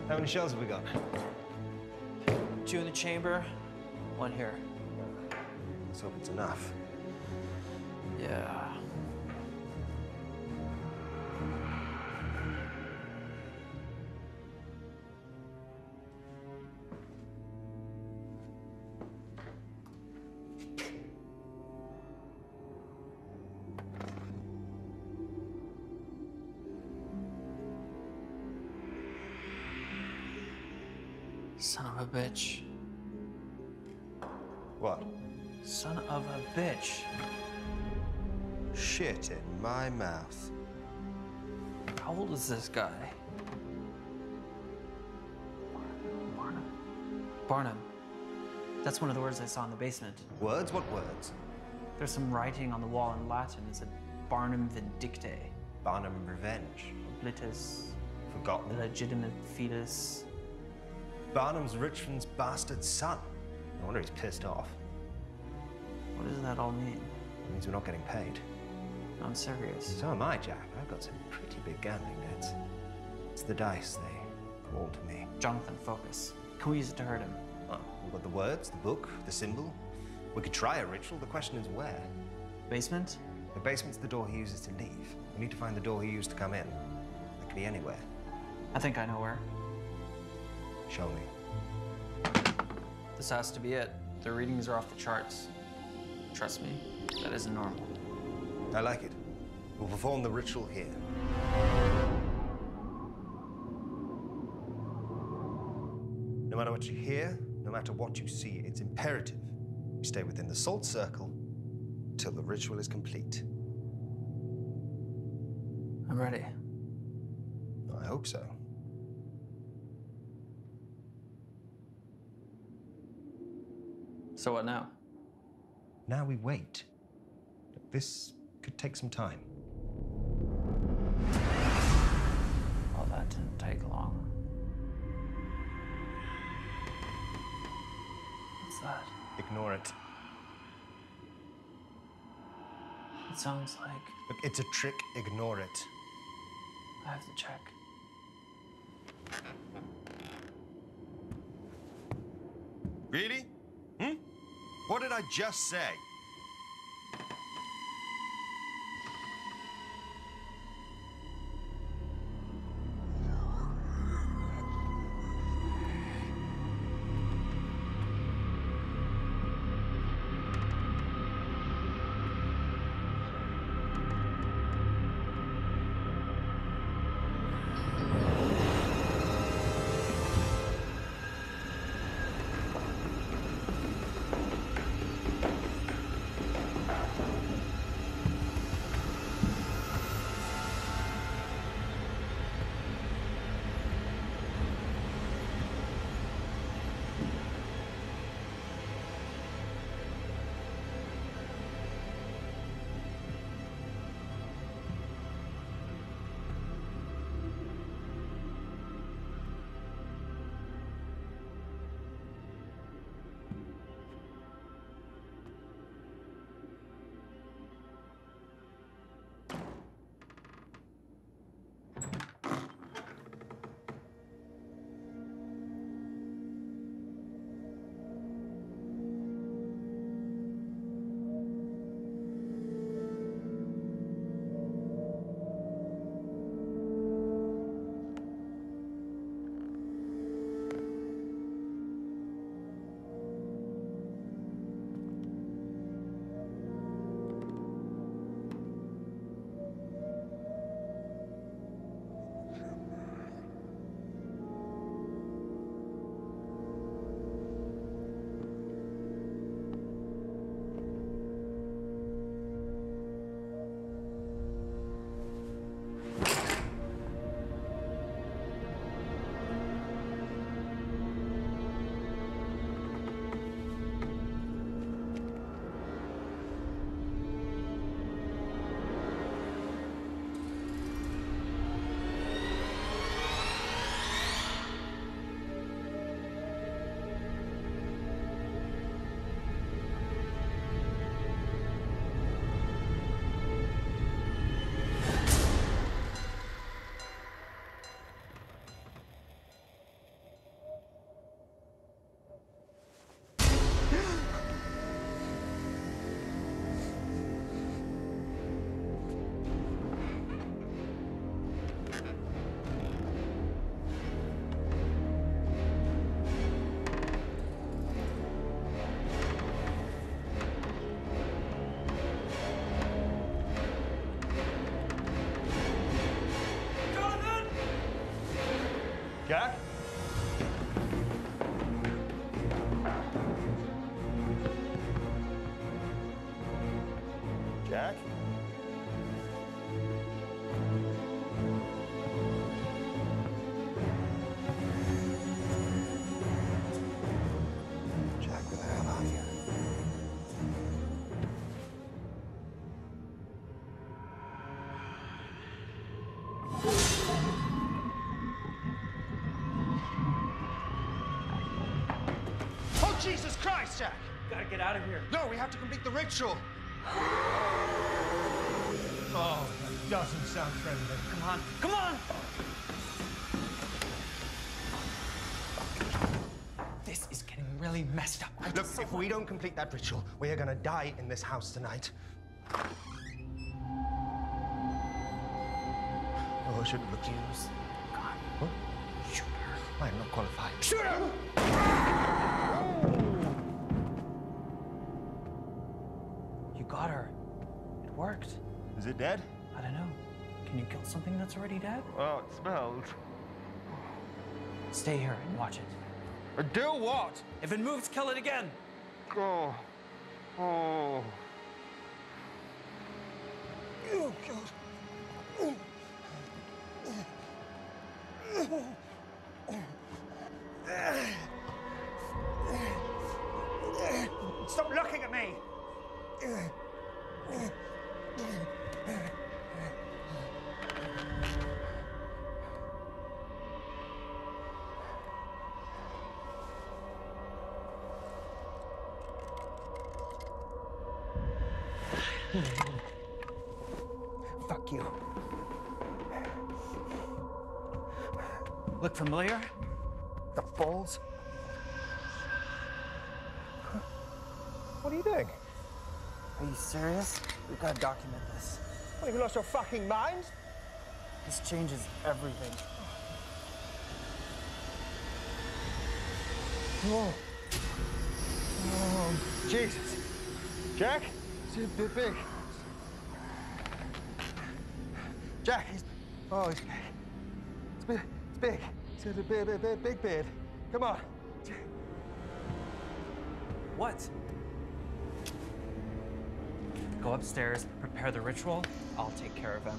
Speaker 4: How many shells have we got?
Speaker 3: 2 in the chamber, 1 here.
Speaker 4: Let's hope it's enough.
Speaker 3: Yeah. Son of a bitch.
Speaker 4: What?
Speaker 3: Son of a bitch.
Speaker 4: Shit in my mouth.
Speaker 3: How old is this guy? Barnum. Barnum. That's one of the words I saw in the basement.
Speaker 4: Words? What words?
Speaker 3: There's some writing on the wall in Latin. It said Barnum Vindicte.
Speaker 4: Barnum Revenge.
Speaker 3: Oblitus.
Speaker 4: Forgotten.
Speaker 3: Illegitimate fetus.
Speaker 4: Barnum's Richmond's bastard son. No wonder he's pissed off.
Speaker 3: What does that all mean?
Speaker 4: It means we're not getting paid.
Speaker 3: I'm serious.
Speaker 4: So am I, Jack. I've got some pretty big gambling debts. It's the dice. They call to me.
Speaker 3: Jonathan, focus. Can we use it to hurt him?
Speaker 4: Oh, we've got the words, the book, the symbol. We could try a ritual. The question is where?
Speaker 3: Basement?
Speaker 4: The basement's the door he uses to leave. We need to find the door he used to come in. That could be anywhere.
Speaker 3: I think I know where.
Speaker 4: Show me.
Speaker 3: This has to be it. The readings are off the charts. Trust me, that isn't normal.
Speaker 4: I like it. We'll perform the ritual here. No matter what you hear, no matter what you see, it's imperative you stay within the salt circle till the ritual is complete.
Speaker 3: I'm ready.
Speaker 4: I hope so.
Speaker 3: So what now?
Speaker 4: Now we wait. This could take some time.
Speaker 3: Well, that didn't take long. What's that?
Speaker 4: Ignore it.
Speaker 3: It sounds like
Speaker 4: Look, it's a trick. Ignore it.
Speaker 3: I have to check.
Speaker 4: Really? What did I just say? Jesus Christ, Jack!
Speaker 3: Gotta get out of here.
Speaker 4: No, we have to complete the ritual.
Speaker 7: Oh, that doesn't sound friendly.
Speaker 3: Come on, come on! This is getting really messed up.
Speaker 4: Look, if we don't complete that ritual, we are gonna die in this house tonight. Oh, I shouldn't look.
Speaker 3: Use gun.
Speaker 4: What?
Speaker 3: Shoot her.
Speaker 4: I am not qualified.
Speaker 3: Shoot her! You got her. It worked.
Speaker 7: Is it dead?
Speaker 3: I don't know. Can you kill something that's already dead?
Speaker 7: Oh, it smells.
Speaker 3: Stay here and watch it.
Speaker 7: Do what?
Speaker 3: If it moves, kill it again.
Speaker 7: Oh. Oh.
Speaker 4: Oh, God.
Speaker 5: Stop looking at me!
Speaker 4: Fuck you.
Speaker 3: Look familiar?
Speaker 4: The balls? What are you doing?
Speaker 3: Are you serious? We've got to document this.
Speaker 4: What, have you lost your fucking mind?
Speaker 3: This changes everything.
Speaker 4: Oh. Oh, Jesus. Jack? It's a bit big. Jack, he's... Oh, he's big. It's big. It's big. It's a big beard. Come on.
Speaker 3: What? Go upstairs, prepare the ritual. I'll take care of him.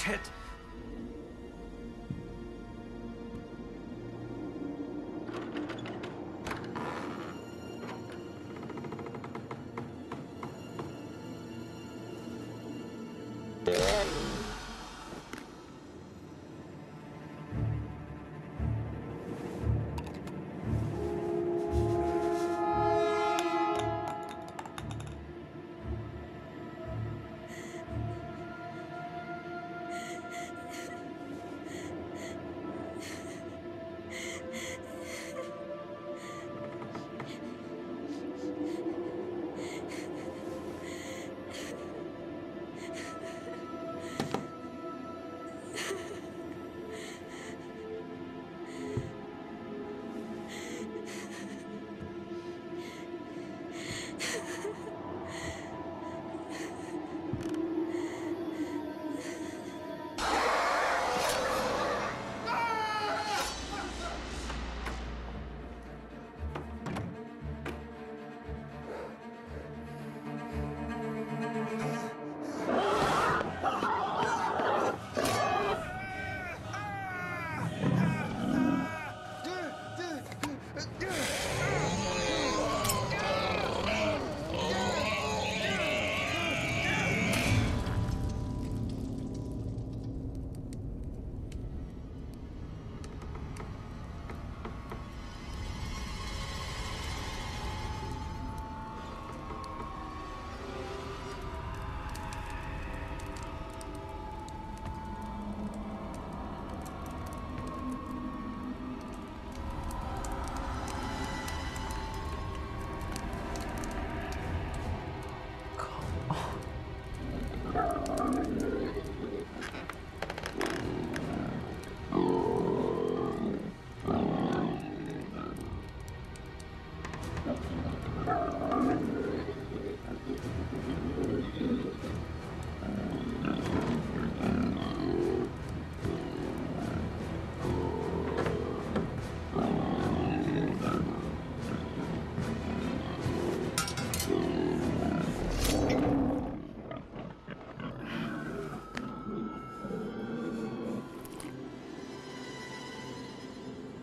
Speaker 3: Shit!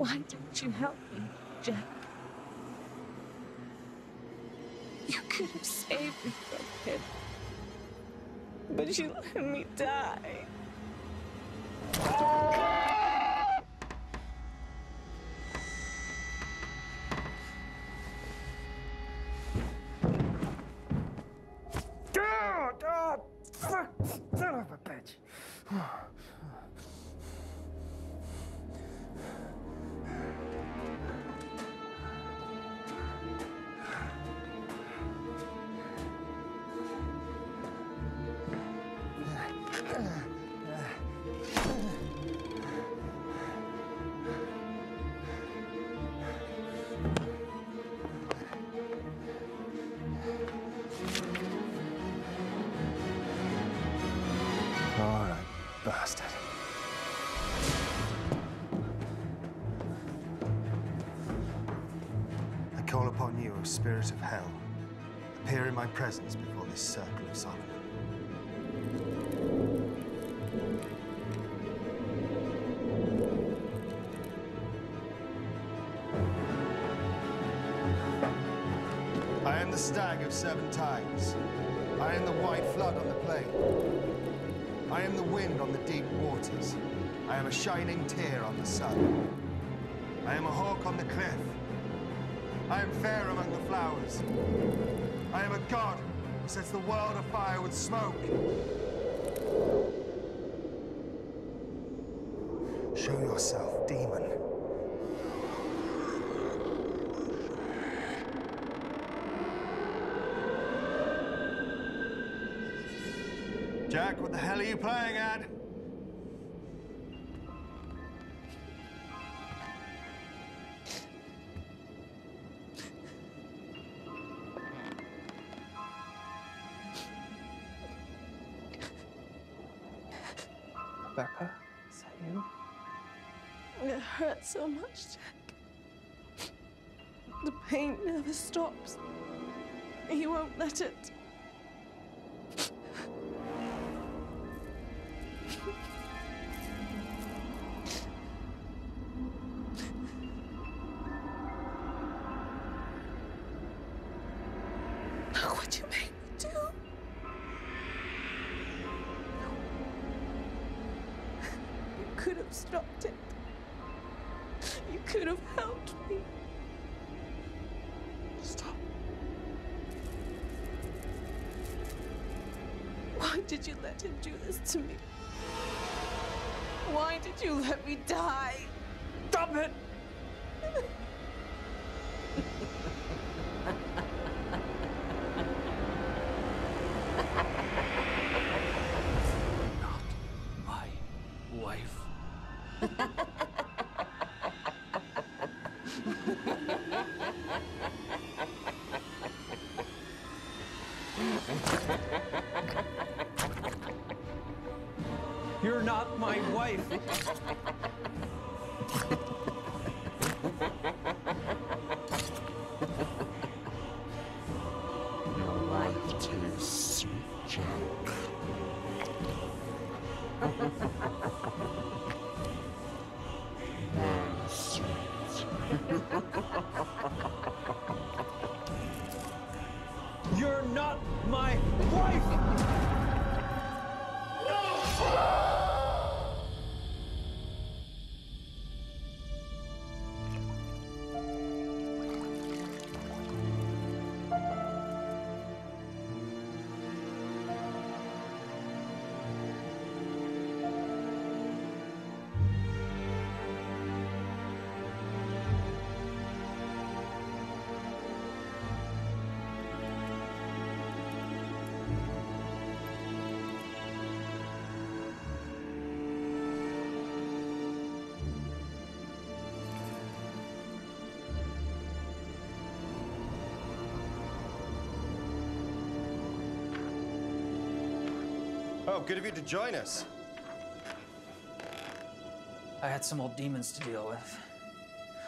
Speaker 8: Why didn't you help me, Jack? You could have saved me from him. But you let me die.
Speaker 5: Son of a bitch.
Speaker 4: All right, bastard. I call upon you, O spirit of hell. Appear in my presence before this circle of Solomon. I am the stag of 7 times. I am the white flood on the plain. I am the wind on the deep waters. I am a shining tear on the sun. I am a hawk on the cliff. I am fair among the flowers. I am a god who sets the world afire with smoke. Show yourself, demon. Jack, what the hell are you playing at?
Speaker 3: Becca, is that you?
Speaker 8: It hurts so much, Jack. The pain never stops. He won't let it. Look what you made me do. You could have stopped it. You could have helped me. Stop. Why did you let him do this to me? Why did you let me die? Stop it!
Speaker 3: Not my wife.
Speaker 6: You're not my wife.
Speaker 9: Your life tastes sweet, Jack. Very sweet.
Speaker 6: You're not my wife!
Speaker 4: Oh, good of you to join us.
Speaker 3: I had some old demons to deal with.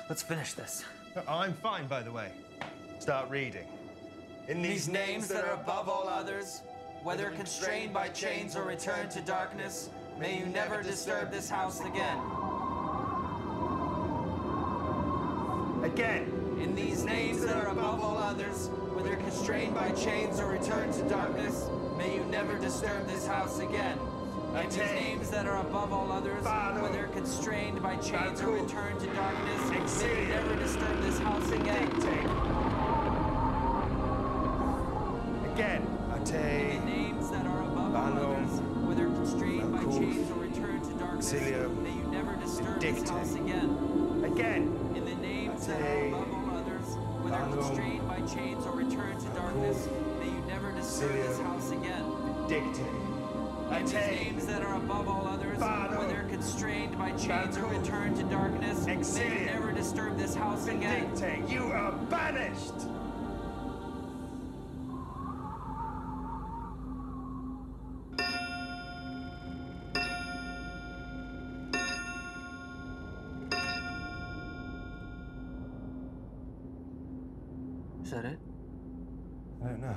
Speaker 3: Let's finish this.
Speaker 4: I'm fine, by the way. Start reading. In
Speaker 3: These names that are above all others, whether constrained by chains or returned to darkness, may you never disturb this house again.
Speaker 5: Again.
Speaker 3: In these names that are above all others, whether constrained by chains or returned to darkness, may you never disturb this house again. In these names that are above all others, whether constrained by chains or returned to darkness, may you never disturb this house again.
Speaker 5: Again.
Speaker 3: In the names that are above all others, whether constrained by chains or returned to darkness, may you never disturb this house again.
Speaker 5: Again.
Speaker 3: In the names that are above all others, whether constrained by chains or returned to darkness, may you never disturb this house again. In these names that are above all others, whether constrained by chains or returned to darkness, may you never disturb this house again.
Speaker 5: You are banished!
Speaker 3: Is that it?
Speaker 4: I don't know.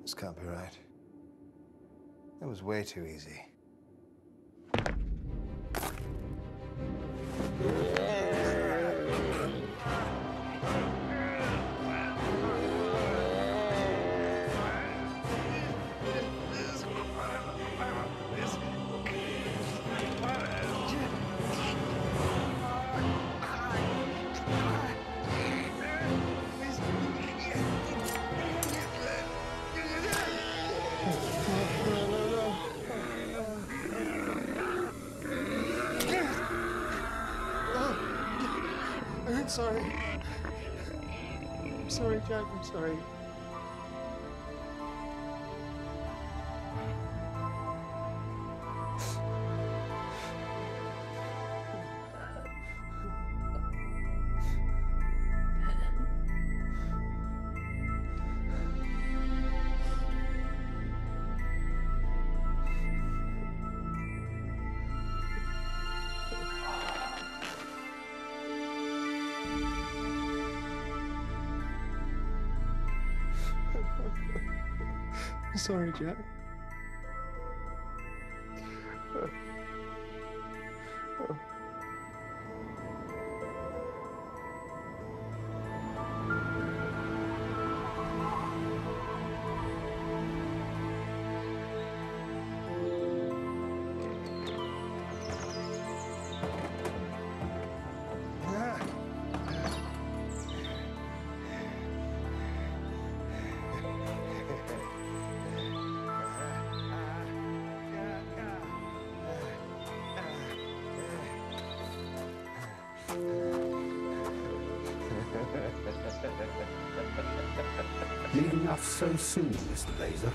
Speaker 4: This can't be right. That was way too easy.
Speaker 7: I'm sorry. I'm sorry, Jack. I'm sorry. Sorry, Jack.
Speaker 5: Leaving us so soon, Mr. Laser.